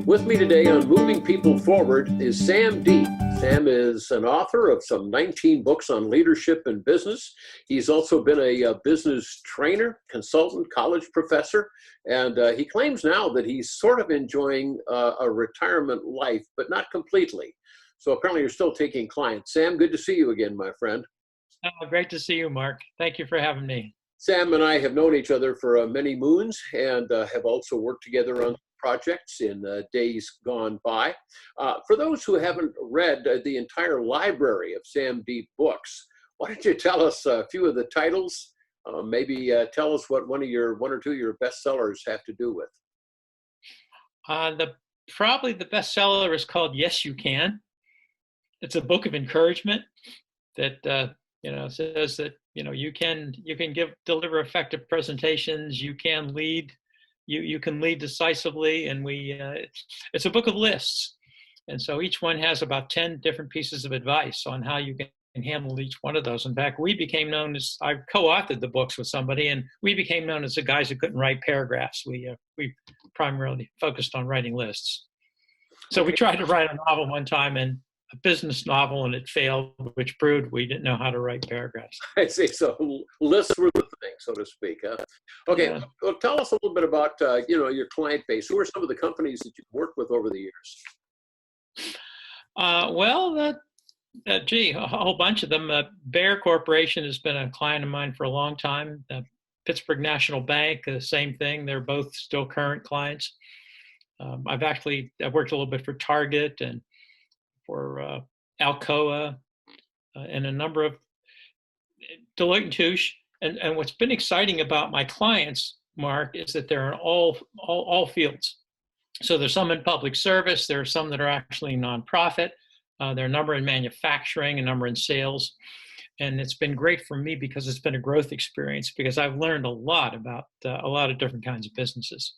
With me today on Moving People Forward is Sam Deep. Sam is an author of some 19 books on leadership and business. He's also been a business trainer, consultant, college professor, and he claims now that he's sort of enjoying a retirement life, but not completely. So apparently you're still taking clients. Sam, good to see you again, my friend. Great to see you, Mark. Thank you for having me. Sam and I have known each other for many moons and have also worked together on projects in days gone by. For those who haven't read the entire library of Sam Deep books, why don't you tell us a few of the titles? Maybe tell us what one or two of your bestsellers have to do with. Probably the bestseller is called Yes, You Can. It's a book of encouragement that says that you can deliver effective presentations, you can lead. You can lead decisively, and it's a book of lists. And so each one has about 10 different pieces of advice on how you can handle each one of those. In fact, I co-authored the books with somebody, and we became known as the guys who couldn't write paragraphs. We primarily focused on writing lists. So we tried to write a novel one time, and a business novel, and it failed, which proved we didn't know how to write paragraphs. I see. So lists were the thing, so to speak. Huh? Okay. Yeah. Well, tell us a little bit about your client base. Who are some of the companies that you've worked with over the years? A whole bunch of them. Bayer Corporation has been a client of mine for a long time. Pittsburgh National Bank, the same thing. They're both still current clients. I've worked a little bit for Target and for Alcoa and a number of Deloitte & Touche. And what's been exciting about my clients, Mark, is that they're in all fields. So there's some in public service, there are some that are actually nonprofit, there are a number in manufacturing, a number in sales. And it's been great for me because it's been a growth experience, because I've learned a lot about a lot of different kinds of businesses.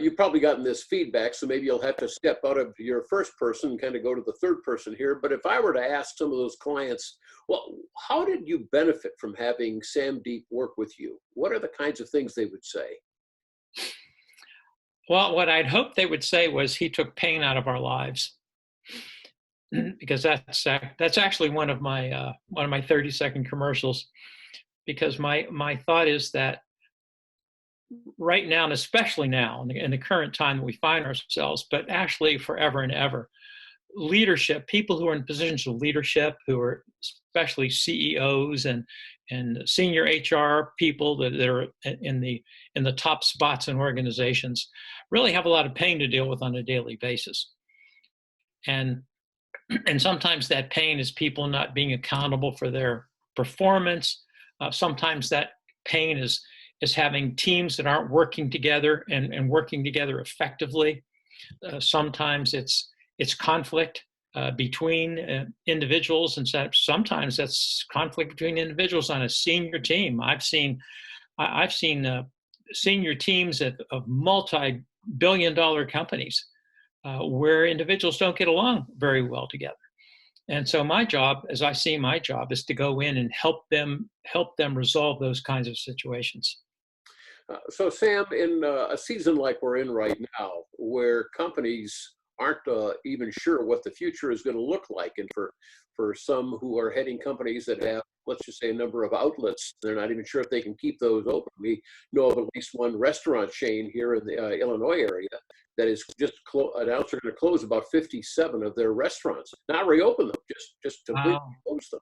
You've probably gotten this feedback, so maybe you'll have to step out of your first person and kind of go to the third person here. But if I were to ask some of those clients, well, how did you benefit from having Sam Deep work with you? What are the kinds of things they would say? Well, what I'd hoped they would say was he took pain out of our lives, because that's actually one of my 30-second commercials. Because my thought is that right now, and especially now in the current time that we find ourselves, but actually forever and ever, leadership, people who are in positions of leadership, who are especially CEOs and senior HR people that are in the top spots in organizations, really have a lot of pain to deal with on a daily basis. And sometimes that pain is people not being accountable for their performance. Sometimes that pain is having teams that aren't working together and working together effectively. Sometimes it's conflict between individuals, and sometimes that's conflict between individuals on a senior team. I've seen senior teams of multi-billion-dollar companies where individuals don't get along very well together. And so my job, as I see my job, is to go in and help them resolve those kinds of situations. So Sam, in a season like we're in right now, where companies aren't even sure what the future is going to look like, and for some who are heading companies that have, let's just say, a number of outlets, they're not even sure if they can keep those open. We know of at least one restaurant chain here in the Illinois area that is just announced they're going to close about 57 of their restaurants, not reopen them, just completely close them.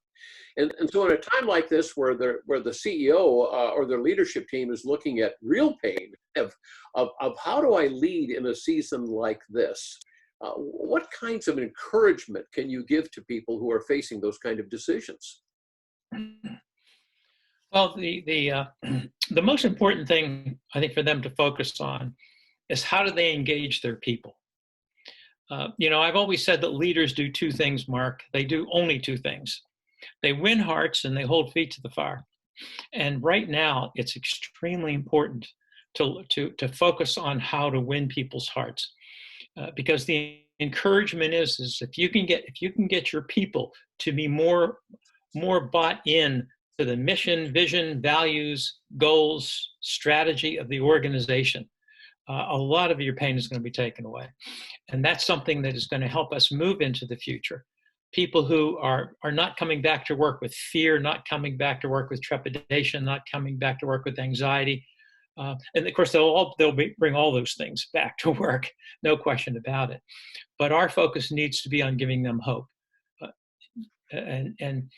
And so in a time like this, where the CEO or their leadership team is looking at real pain of how do I lead in a season like this, what kinds of encouragement can you give to people who are facing those kind of decisions? Well, the most important thing I think for them to focus on is how do they engage their people. I've always said that leaders do two things, Mark. They do only two things. They win hearts and they hold feet to the fire. And right now, it's extremely important to focus on how to win people's hearts, because the encouragement is if you can get your people to be more bought in to the mission, vision, values, goals, strategy of the organization, a lot of your pain is going to be taken away. And that's something that is going to help us move into the future. People who are not coming back to work with fear, not coming back to work with trepidation, not coming back to work with anxiety. And of course, they'll bring all those things back to work, no question about it. But our focus needs to be on giving them hope. And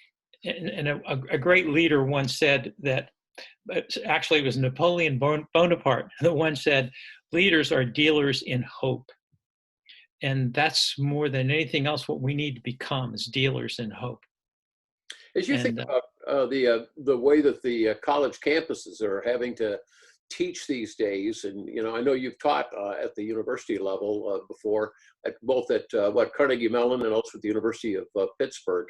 a great leader once said that, actually it was Napoleon Bonaparte that once said, leaders are dealers in hope. And that's more than anything else what we need to become, is dealers in hope. As you think about the way that the college campuses are having to teach these days, and I know you've taught at the university level before, both at Carnegie Mellon and also at the University of Pittsburgh.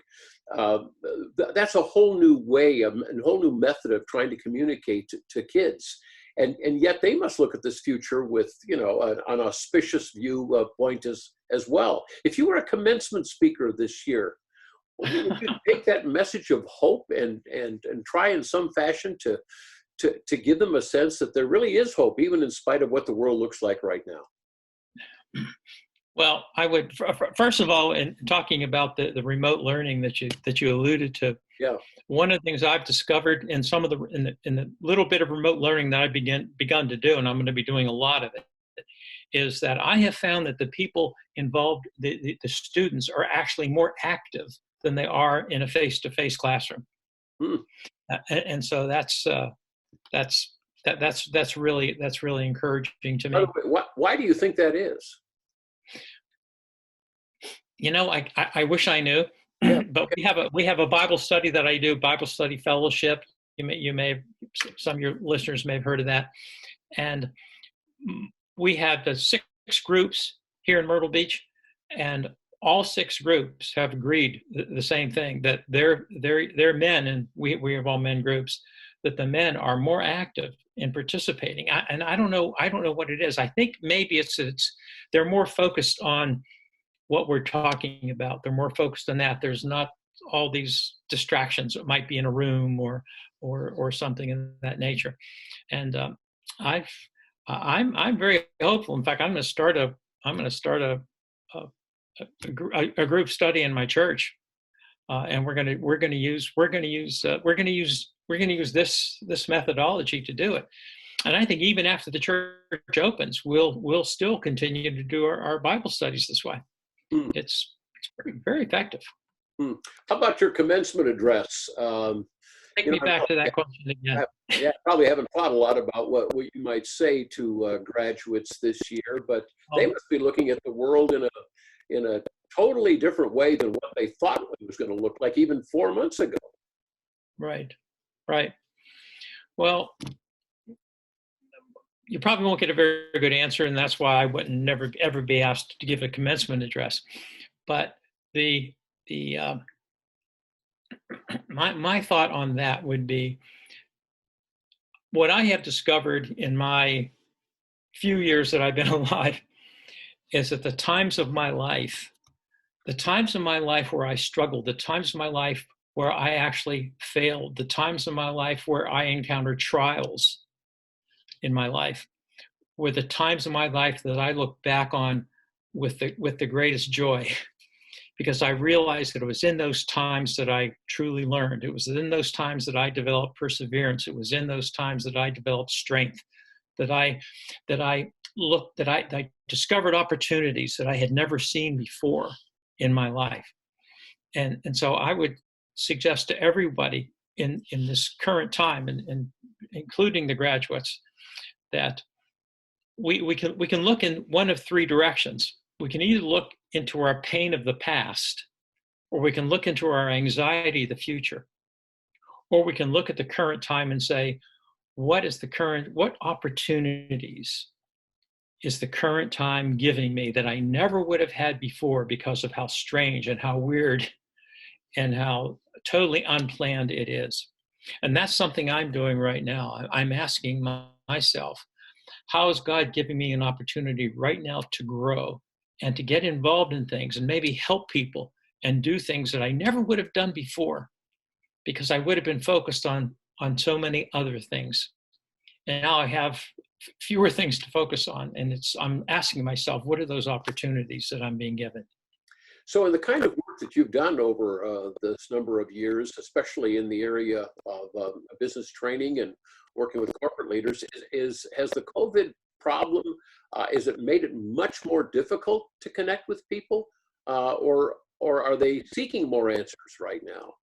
That's a whole new way, a whole new method of trying to communicate to kids. And yet they must look at this future with, an auspicious viewpoint as well. If you were a commencement speaker this year, would you take that message of hope and try in some fashion to give them a sense that there really is hope, even in spite of what the world looks like right now? Well, I would first of all, in talking about the remote learning that you alluded to. Yeah. One of the things I've discovered in some of in the little bit of remote learning that I've begun to do, and I'm going to be doing a lot of it, is that I have found that the people involved, the students, are actually more active than they are in a face-to-face classroom. And so that's really encouraging to me. By the way, why do you think that is? I wish I knew. But we have a Bible study that I do, Bible Study Fellowship. Some of your listeners may have heard of that. And we have the 6 groups here in Myrtle Beach, and all 6 groups have agreed the same thing, that they're men, and we have all men groups, that the men are more active in participating. And I don't know what it is. I think maybe it's they're more focused on what we're talking about. They're more focused on that. There's not all these distractions that might be in a room or something in that nature. And I'm very hopeful. In fact, I'm going to start a group study in my church, and we're going to use this methodology to do it. And I think even after the church opens, we'll still continue to do our Bible studies this way. It's very, very effective. How about your commencement address? Take me back to that question again. Yeah, probably haven't thought a lot about what you might say to graduates this year, but they must be looking at the world in a totally different way than what they thought it was going to look like even 4 months ago. Right. Well, you probably won't get a very good answer, and that's why I would never ever be asked to give a commencement address. But my thought on that would be, what I have discovered in my few years that I've been alive is that the times of my life where I struggled, the times of my life where I actually failed, the times of my life where I encountered trials in my life, were the times of my life that I look back on with the greatest joy, because I realized that it was in those times that I truly learned. It was in those times that I developed perseverance. It was in those times that I developed strength, that I discovered opportunities that I had never seen before in my life. And so I would suggest to everybody in this current time, and including the graduates, that we can look in one of 3 directions. We can either look into our pain of the past, or we can look into our anxiety of the future, or we can look at the current time and say, what opportunities is the current time giving me that I never would have had before, because of how strange and how weird and how totally unplanned it is. And that's something I'm doing right now. I'm asking myself, how is God giving me an opportunity right now to grow and to get involved in things and maybe help people and do things that I never would have done before, because I would have been focused on so many other things. And now I have fewer things to focus on. And I'm asking myself, what are those opportunities that I'm being given? So in the kind of work that you've done over this number of years, especially in the area of business training and working with corporate leaders, has the COVID problem, is it made it much more difficult to connect with people, or are they seeking more answers right now?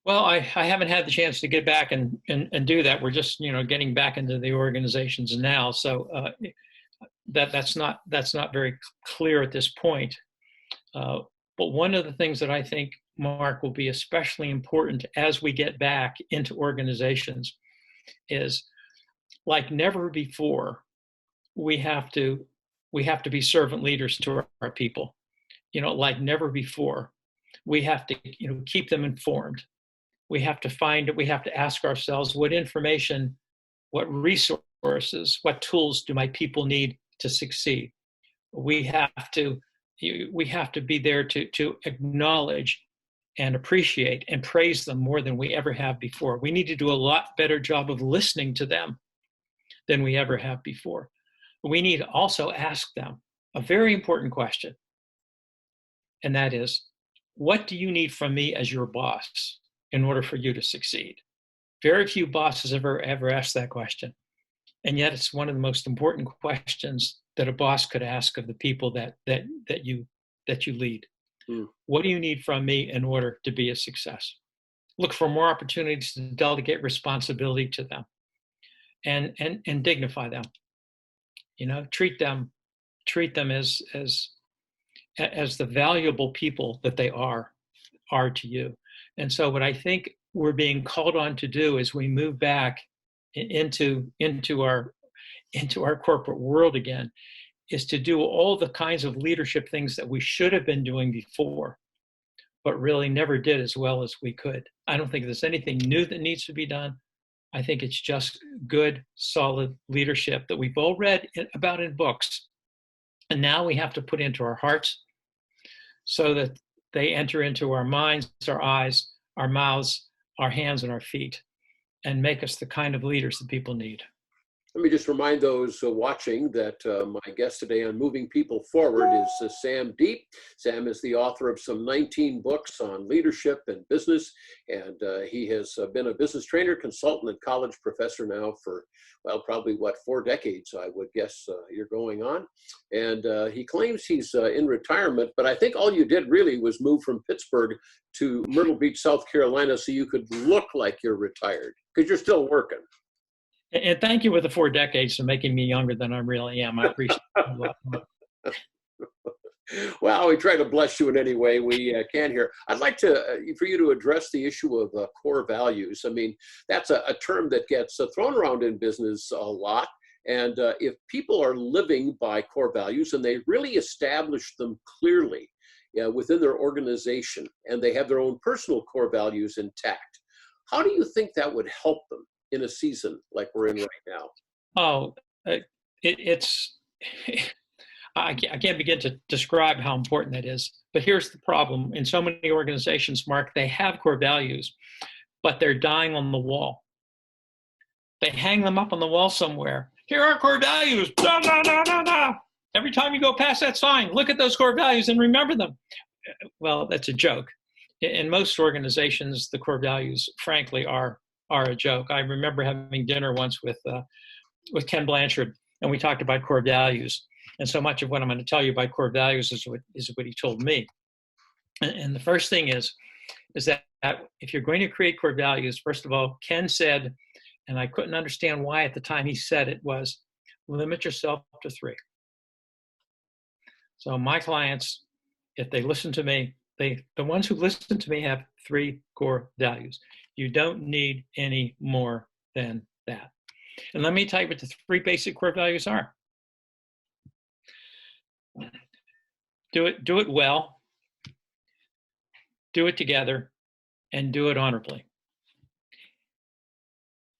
Well, I haven't had the chance to get back and do that. We're just, getting back into the organizations now. So that's not very clear at this point. But one of the things that I think, Mark, will be especially important as we get back into organizations is, like never before, we have to be servant leaders to our people. Like never before, we have to keep them informed. We have to ask ourselves, what information, what resources, what tools do my people need to succeed? We have to be there to acknowledge and appreciate and praise them more than we ever have before. We need to do a lot better job of listening to them than we ever have before. We need to also ask them a very important question, and that is, what do you need from me as your boss in order for you to succeed? Very few bosses ever ask that question. And yet it's one of the most important questions that a boss could ask of the people that you lead. Mm. What do you need from me in order to be a success? Look for more opportunities to delegate responsibility to them and dignify them. Treat them as the valuable people that they are to you. And so what I think we're being called on to do as we move back into our corporate world again is to do all the kinds of leadership things that we should have been doing before, but really never did as well as we could. I don't think there's anything new that needs to be done. I think it's just good, solid leadership that we've all read about in books. And now we have to put into our hearts so that they enter into our minds, our eyes, our mouths, our hands, and our feet, and make us the kind of leaders that people need. Let me just remind those watching that my guest today on Moving People Forward is Sam Deep. Sam is the author of some 19 books on leadership and business, and he has been a business trainer, consultant, and college professor now for, well, probably, 4 decades, I would guess you're going on. And he claims he's in retirement, but I think all you did really was move from Pittsburgh to Myrtle Beach, South Carolina, so you could look like you're retired, because you're still working. And thank you with the 4 decades for making me younger than I really am. I appreciate it a lot more. Well, we try to bless you in any way we can here. I'd like for you to address the issue of core values. I mean, that's a term that gets thrown around in business a lot. And if people are living by core values and they really establish them clearly within their organization, and they have their own personal core values intact, how do you think that would help them in a season like we're in right now? Oh, it's I can't begin to describe how important that is. But here's the problem. In so many organizations, Mark, they have core values, but they're dying on the wall. They hang them up on the wall somewhere. Here are core values. Da, da, da, da, da. Every time you go past that sign, look at those core values and remember them. Well, that's a joke. In most organizations, the core values, frankly, are a joke. I remember having dinner once with Ken Blanchard, and we talked about core values. And so much of what I'm going to tell you about core values is what he told me. And the first thing is that if you're going to create core values, first of all, Ken said, and I couldn't understand why at the time he said it, was limit yourself to 3. So my clients, if they listen to me, the ones who listen to me have 3 core values. You don't need any more than that. And let me tell you what the 3 basic core values are. Do it well, do it together, and do it honorably.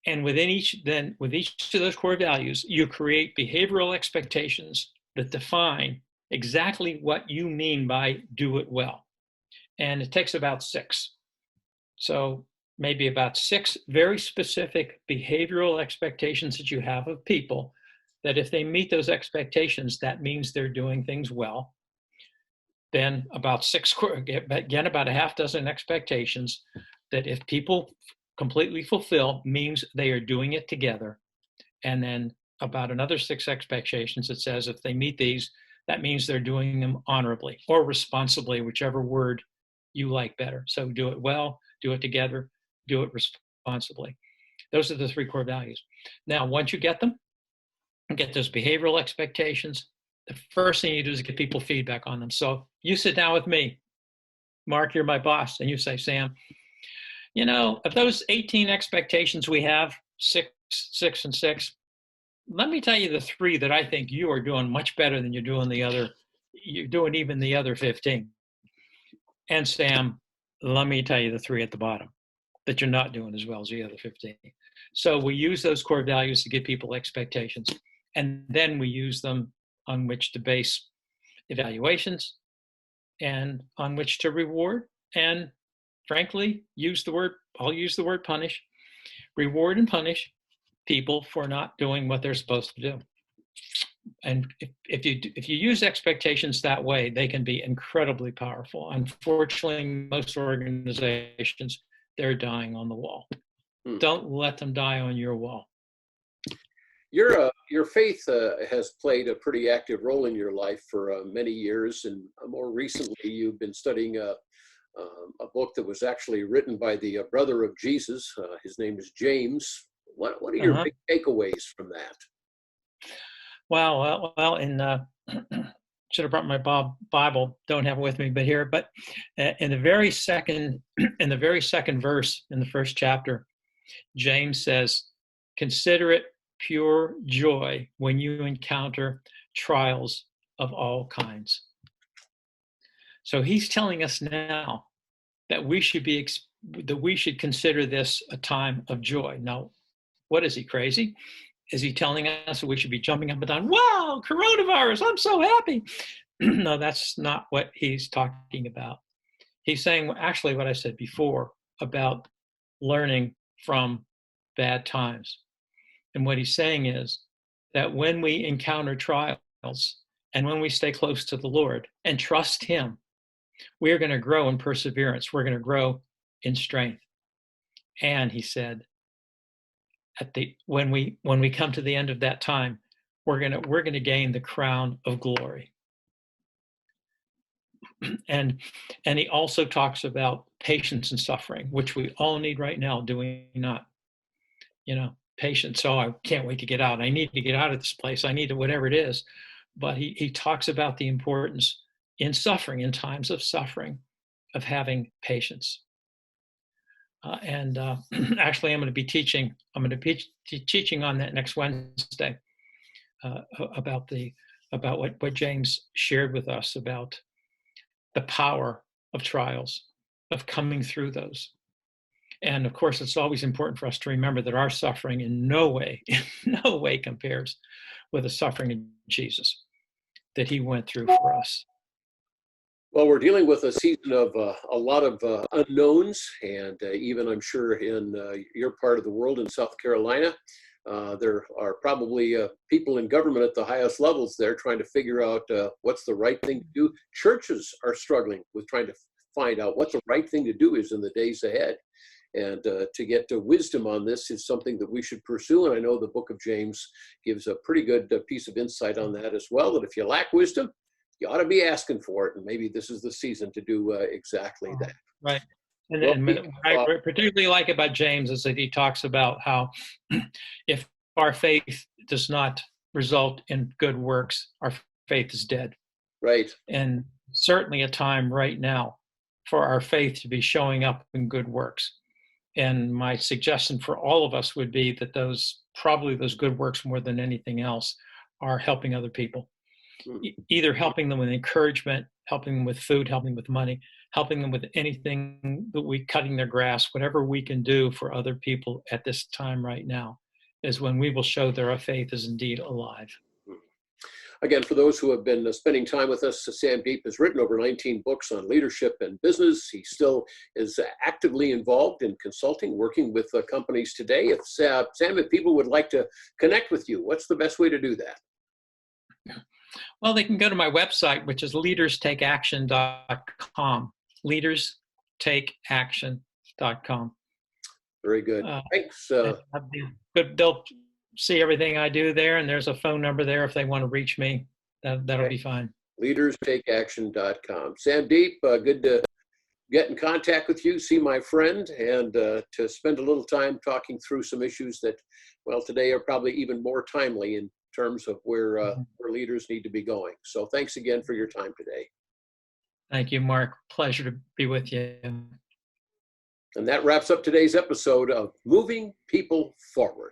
And with each of those core values, you create behavioral expectations that define exactly what you mean by do it well. And it takes about 6. So maybe about 6 very specific behavioral expectations that you have of people, that if they meet those expectations, that means they're doing things well. Then about again, about a half dozen expectations that if people completely fulfill means they are doing it together. And then about another 6 expectations that says if they meet these, that means they're doing them honorably or responsibly, whichever word you like better. So do it well, do it together, do it responsibly. Those are the 3 core values. Now, once you get them, get those behavioral expectations, the first thing you do is get people feedback on them. So you sit down with me, Mark, you're my boss, and you say, Sam, of those 18 expectations we have, 6, 6, and 6, let me tell you the 3 that I think you are doing much better than you're doing even the other 15. And Sam, let me tell you the 3 at the bottom that you're not doing as well as the other 15. So we use those core values to give people expectations. And then we use them on which to base evaluations and on which to reward. And frankly, I'll use the word punish, reward and punish people for not doing what they're supposed to do. And if you use expectations that way, they can be incredibly powerful. Unfortunately, most organizations, they're dying on the wall. Don't let them die on your wall. Your faith has played a pretty active role in your life for many years, and more recently, you've been studying a book that was actually written by the brother of Jesus. His name is James. What are your big takeaways from that? Well, should have brought my Bible. Don't have it with me, but here. But in the very second verse in the first chapter, James says, "Consider it pure joy when you encounter trials of all kinds." So he's telling us now that we should consider this a time of joy. Now, what is he, crazy? Is he telling us that we should be jumping up and down? Wow, coronavirus, I'm so happy. No, that's not what he's talking about. He's saying actually what I said before about learning from bad times. And what he's saying is that when we encounter trials and when we stay close to the Lord and trust him, we're going to grow in perseverance. We're going to grow in strength. And he said, when we come to the end of that time, we're going to gain the crown of glory. And he also talks about patience and suffering, which we all need right now, do we not? Patience. Oh, I can't wait to get out. I need to get out of this place. I need to, whatever it is. But he talks about the importance in suffering, in times of suffering, of having patience. Actually, I'm going to be teaching on that next Wednesday about what James shared with us about the power of trials, of coming through those. And of course, it's always important for us to remember that our suffering in no way compares with the suffering of Jesus that he went through for us. Well, we're dealing with a season of a lot of unknowns, and even I'm sure in your part of the world in South Carolina, there are probably people in government at the highest levels there trying to figure out what's the right thing to do. Churches are struggling with trying to find out what the right thing to do is in the days ahead. And to get to wisdom on this is something that we should pursue. And I know the book of James gives a pretty good piece of insight on that as well, that if you lack wisdom, you ought to be asking for it. And maybe this is the season to do exactly that. Right. And what I particularly like about James is that he talks about how if our faith does not result in good works, our faith is dead. Right. And certainly a time right now for our faith to be showing up in good works. And my suggestion for all of us would be that those good works more than anything else are helping other people. Either helping them with encouragement, helping them with food, helping them with money, helping them with anything that cutting their grass, whatever we can do for other people at this time right now is when we will show that our faith is indeed alive. Again, for those who have been spending time with us, Sam Deep has written over 19 books on leadership and business. He still is actively involved in consulting, working with companies today. If Sam, if people would like to connect with you, what's the best way to do that? Well, they can go to my website, which is leaderstakeaction.com. Leaderstakeaction.com. Very good. Thanks. They'll see everything I do there, and there's a phone number there if they want to reach me. That'll be fine. Leaderstakeaction.com. Sam Deep, good to get in contact with you, see my friend, and to spend a little time talking through some issues that, well, today are probably even more timely in terms of where leaders need to be going. So thanks again for your time today. Thank you, Mark. Pleasure to be with you. And that wraps up today's episode of Moving People Forward.